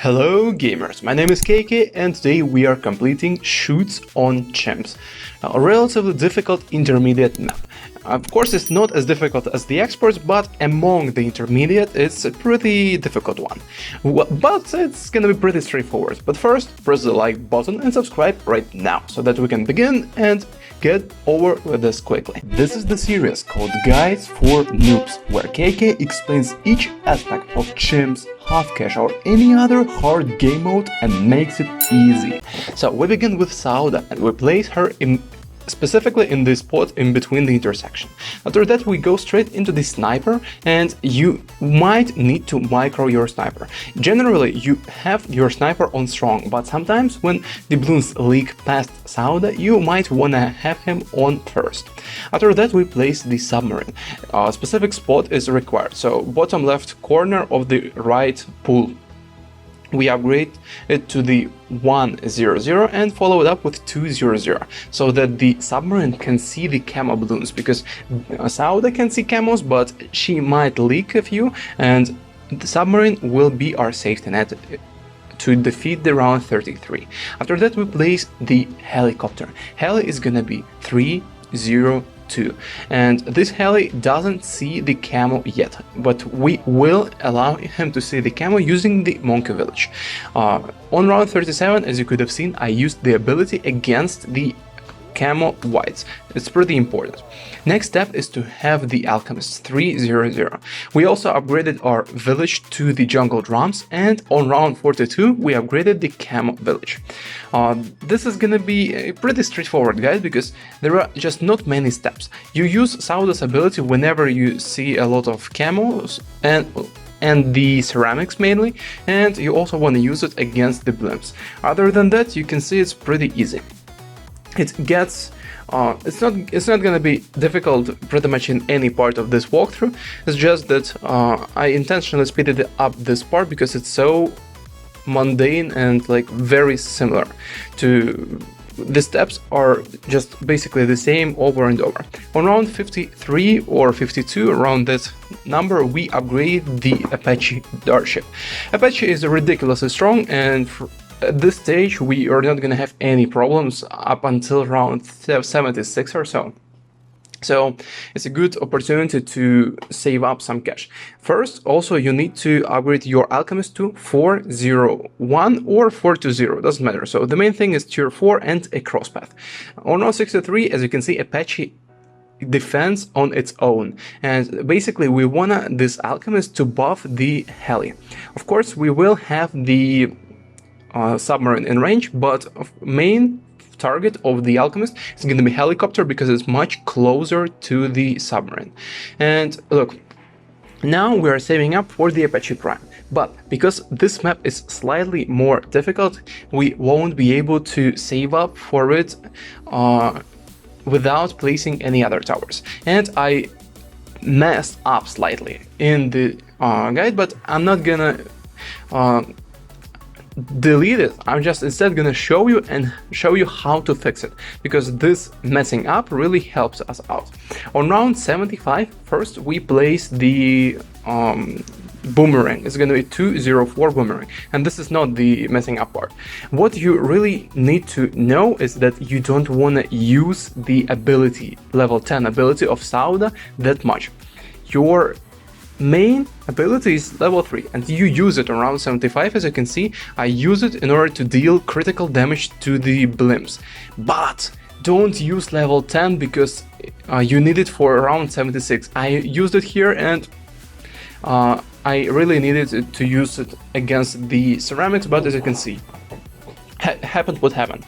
Hello gamers, my name is KK and today we are completing Chutes on Chimps, a relatively difficult intermediate map. Of course it's not as difficult as the experts, but among the intermediate it's a pretty difficult one. But it's gonna be pretty straightforward. But first, press the like button and subscribe right now, so that we can begin and get over with this quickly. This is the series called Guides for Noobs, where KK explains each aspect of Chimps, half cash or any other hard game mode and makes it easy. So we begin with Sauda and we place her specifically in the spot in between the intersection. After that we go straight into the sniper, and you might need to micro your sniper. Generally you have your sniper on strong, but sometimes when the balloons leak past Sauda you might wanna have him on first. After that we place the submarine. A specific spot is required, so bottom left corner of the right pool. We upgrade it to the 100 and follow it up with 200, so that the submarine can see the camo balloons, because Sauda can see camos but she might leak a few, and the submarine will be our safety net to defeat the round 33. After that we place the helicopter. Heli is gonna be 302, and this heli doesn't see the camo yet, but we will allow him to see the camo using the monkey village. On round 37, as you could have seen, I used the ability against the camo whites. It's pretty important. Next step is to have the alchemist 300. We also upgraded our village to the jungle drums, and on round 42 we upgraded the camo village. This is gonna be pretty straightforward, guys, because there are just not many steps. You use Sauda's ability whenever you see a lot of camos and the ceramics mainly, and you also want to use it against the blimps. Other than that, you can see it's pretty easy. It gets it's not gonna be difficult pretty much in any part of this walkthrough. It's just that I intentionally speeded up this part because it's so mundane and like very similar to the steps are just basically the same over and over. On round 53 or 52, around that number, we upgrade the Apache Darship. Apache is ridiculously strong, and at this stage we are not gonna have any problems up until round 76 or so. So it's a good opportunity to save up some cash. First, also you need to upgrade your alchemist to 401 or 420, doesn't matter. So the main thing is tier 4 and a crosspath. On round 63, as you can see, Apache defends on its own, and basically we want this alchemist to buff the heli. Of course we will have the submarine in range, but main target of the alchemist is going to be helicopter because it's much closer to the submarine. And look, now we are saving up for the Apache Prime, but because this map is slightly more difficult, we won't be able to save up for it without placing any other towers. And I messed up slightly in the guide, but I'm not gonna delete it. I'm just instead gonna show you how to fix it, because this messing up really helps us out. On round 75, first we place the boomerang. It's gonna be 204 boomerang, and this is not the messing up part. What you really need to know is that you don't want to use the ability, level 10 ability of Sauda that much. Your main ability is level 3 and you use it around 75. As you can see, I use it in order to deal critical damage to the blimps, but don't use level 10 because you need it for around 76. I used it here, and I really needed to use it against the ceramics, but as you can see, happened what happened.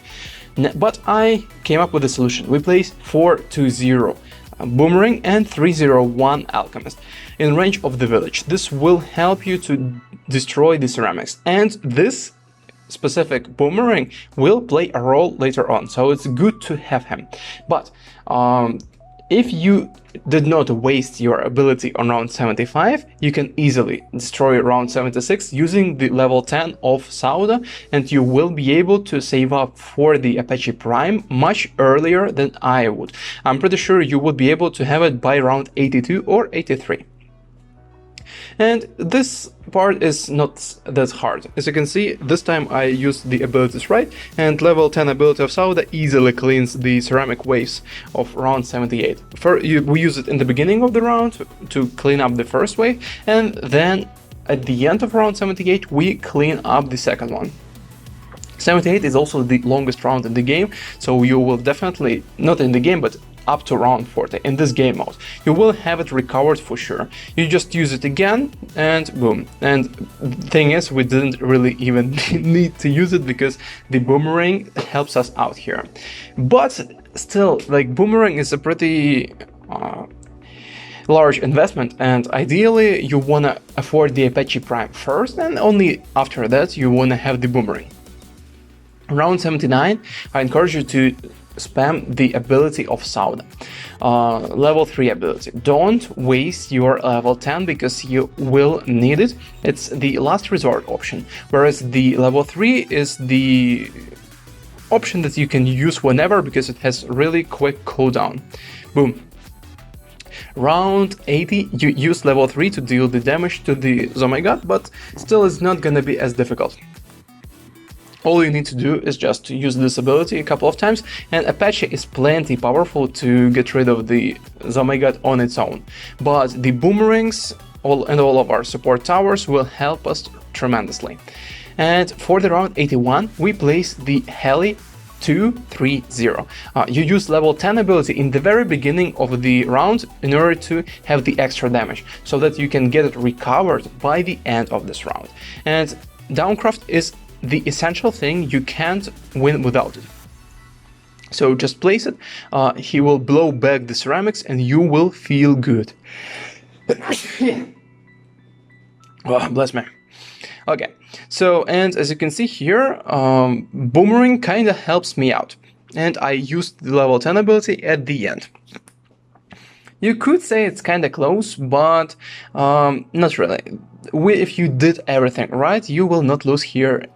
But I came up with a solution. We placed 420 boomerang and 301 alchemist in range of the village. This will help you to destroy the ceramics, and this specific boomerang will play a role later on, so it's good to have him. But if you did not waste your ability on round 75, you can easily destroy round 76 using the level 10 of Sauda, and you will be able to save up for the Apache Prime much earlier than I would. I'm pretty sure you would be able to have it by round 82 or 83. And this part is not that hard. As you can see, this time I used the abilities right, and level 10 ability of Sauda easily cleans the ceramic waves of round 78. We use it in the beginning of the round to clean up the first wave, and then at the end of round 78 we clean up the second one. 78 is also the longest round in the game, so you will definitely, not in the game, but up to round 40 in this game mode, you will have it recovered for sure. You just use it again and boom. And the thing is, we didn't really even need to use it because the boomerang helps us out here. But still, like, boomerang is a pretty large investment, and ideally you wanna afford the Apache Prime first, and only after that you wanna have the boomerang. Round 79, I encourage you to spam the ability of Sauda, level 3 ability. Don't waste your level 10 because you will need it. It's the last resort option, whereas the level 3 is the option that you can use whenever because it has really quick cooldown. Boom. Round 80, you use level 3 to deal the damage to the Zomaigat, but still it's not gonna be as difficult. All you need to do is just to use this ability a couple of times, and Apache is plenty powerful to get rid of the Zomaigat on its own. But the boomerangs and all of our support towers will help us tremendously. And for the round 81, we place the Heli 230. You use level 10 ability in the very beginning of the round in order to have the extra damage, so that you can get it recovered by the end of this round. And Downcraft is the essential thing, you can't win without it. So just place it, he will blow back the ceramics and you will feel good. Oh, bless me. Okay, so, and as you can see here, boomerang kinda helps me out, and I used the level 10 ability at the end. You could say it's kinda close, but not really. If you did everything right, you will not lose here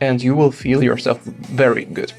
and you will feel yourself very good.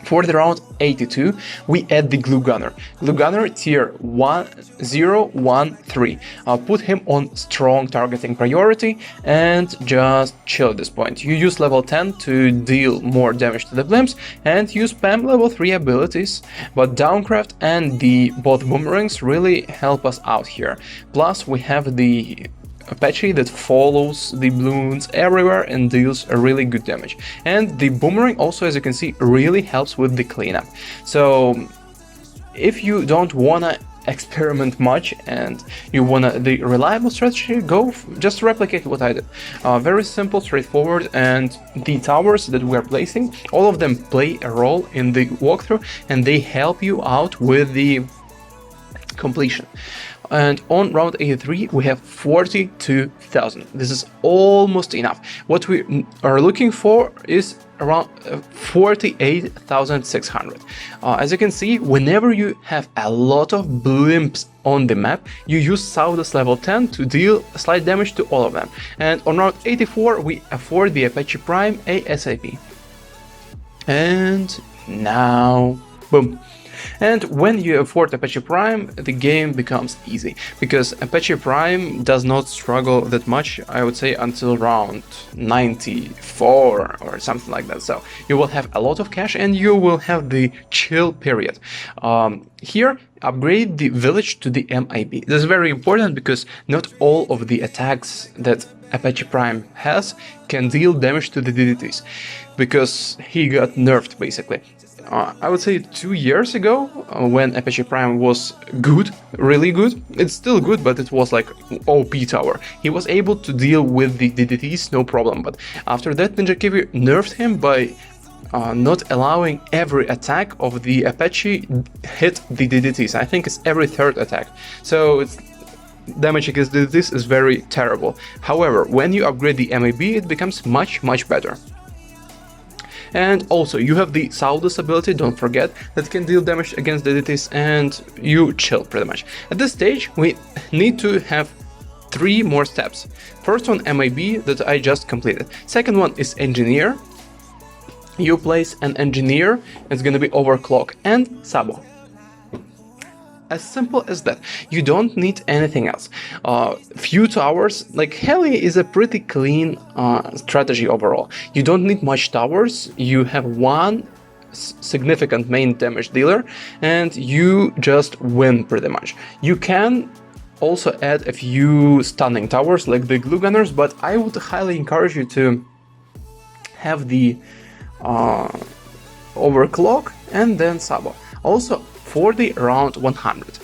For the round 82, we add the Glue Gunner. Glue Gunner tier 1013. Put him on strong targeting priority and just chill at this point. You use level 10 to deal more damage to the blimps and you spam level 3 abilities, but Downcraft and both boomerangs really help us out here. Plus we have the Apache that follows the balloons everywhere and deals a really good damage. And the boomerang also, as you can see, really helps with the cleanup. So if you don't wanna experiment much and you wanna the reliable strategy, just replicate what I did. Very simple, straightforward, and the towers that we are placing, all of them play a role in the walkthrough and they help you out with the completion. And on round 83 we have 42,000. This is almost enough. What we are looking for is around 48,600. As you can see, whenever you have a lot of blimps on the map, you use Sauda's level 10 to deal slight damage to all of them. And on round 84 we afford the Apache Prime ASAP. And now, boom. And when you afford Apache Prime, the game becomes easy, because Apache Prime does not struggle that much, I would say, until round 94 or something like that. So you will have a lot of cash and you will have the chill period. Here, upgrade the village to the MIB. This is very important because not all of the attacks that Apache Prime has can deal damage to the DDTs, because he got nerfed basically. I would say 2 years ago, when Apache Prime was good, really good, it's still good, but it was like OP tower. He was able to deal with the DDTs, no problem, but after that Ninja Kiwi nerfed him by not allowing every attack of the Apache hit the DDTs. I think it's every third attack, so it's damage against DDTs is very terrible. However, when you upgrade the MAB, it becomes much better. And also, you have the Sauda's ability, don't forget, that can deal damage against DDTs, and you chill pretty much. At this stage, we need to have 3 more steps. First one, MIB, that I just completed. Second one is Engineer. You place an Engineer, it's gonna be Overclock, and Sabo. As simple as that. You don't need anything else. Few towers, like Heli is a pretty clean strategy overall. You don't need much towers. You have one significant main damage dealer and you just win pretty much. You can also add a few stunning towers like the glue gunners, but I would highly encourage you to have the overclock and then sabo. Also for the round 100,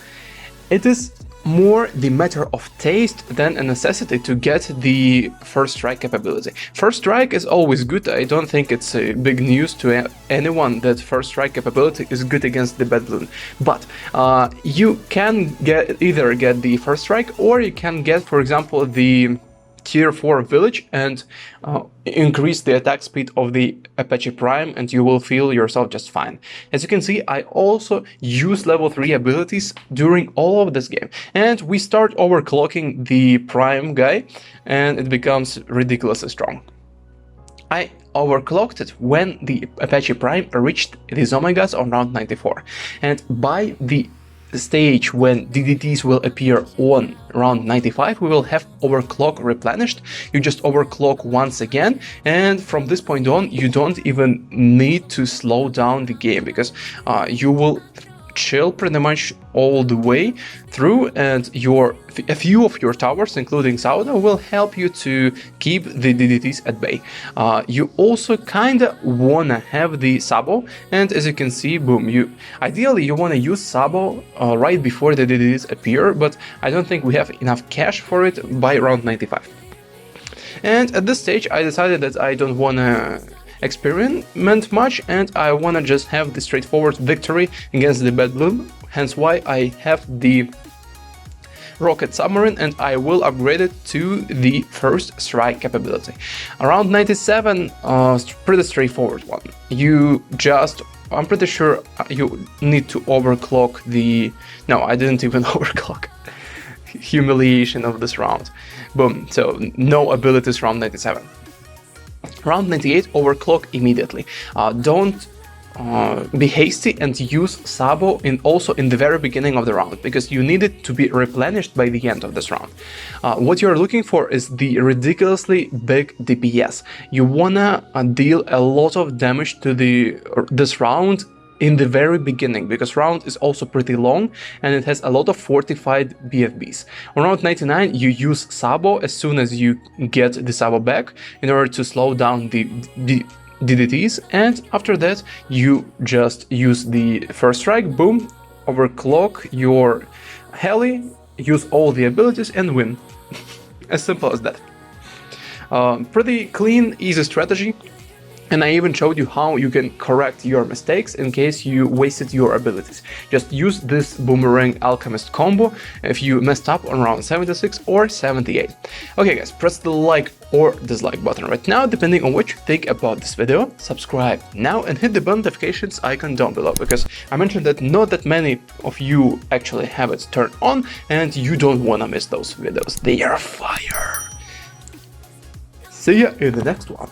it is more the matter of taste than a necessity to get the first strike capability. First strike is always good. I don't think it's a big news to anyone that first strike capability is good against the bad balloon. But you can either get the first strike, or you can get, for example, the tier 4 village and increase the attack speed of the Apache Prime, and you will feel yourself just fine. As you can see, I also use level 3 abilities during all of this game, and we start overclocking the Prime guy and it becomes ridiculously strong. I overclocked it when the Apache Prime reached these Omegas on round 94, and by the stage when DDTs will appear on round 95, we will have overclock replenished. You just overclock once again, and from this point on you don't even need to slow down the game, because you will chill pretty much all the way through, and a few of your towers, including Sauda, will help you to keep the DDTs at bay. You also kinda wanna have the Sabo, and as you can see, boom, ideally you wanna use Sabo right before the DDTs appear, but I don't think we have enough cash for it by round 95. And at this stage I decided that I don't wanna experiment much, and I wanna just have the straightforward victory against the bad balloon, hence why I have the rocket submarine, and I will upgrade it to the first strike capability. Around 97, pretty straightforward one. I'm pretty sure you need to overclock the... No, I didn't even overclock. Humiliation of this round. Boom, so no abilities round 97. Round 98, overclock immediately. Don't be hasty and use Sabo also in the very beginning of the round, because you need it to be replenished by the end of this round. What you're looking for is the ridiculously big DPS. You wanna deal a lot of damage to this round in the very beginning, because round is also pretty long and it has a lot of fortified BFBs. On round 99 you use Sabo as soon as you get the Sabo back in order to slow down the DDTs, and after that you just use the first strike, boom, overclock your heli, use all the abilities and win. As simple as that. Pretty clean, easy strategy. And I even showed you how you can correct your mistakes in case you wasted your abilities. Just use this Boomerang Alchemist combo if you messed up on round 76 or 78. Okay guys, press the like or dislike button right now, depending on what you think about this video. Subscribe now and hit the bell notifications icon down below, because I mentioned that not that many of you actually have it turned on, and you don't want to miss those videos. They are fire. See ya in the next one.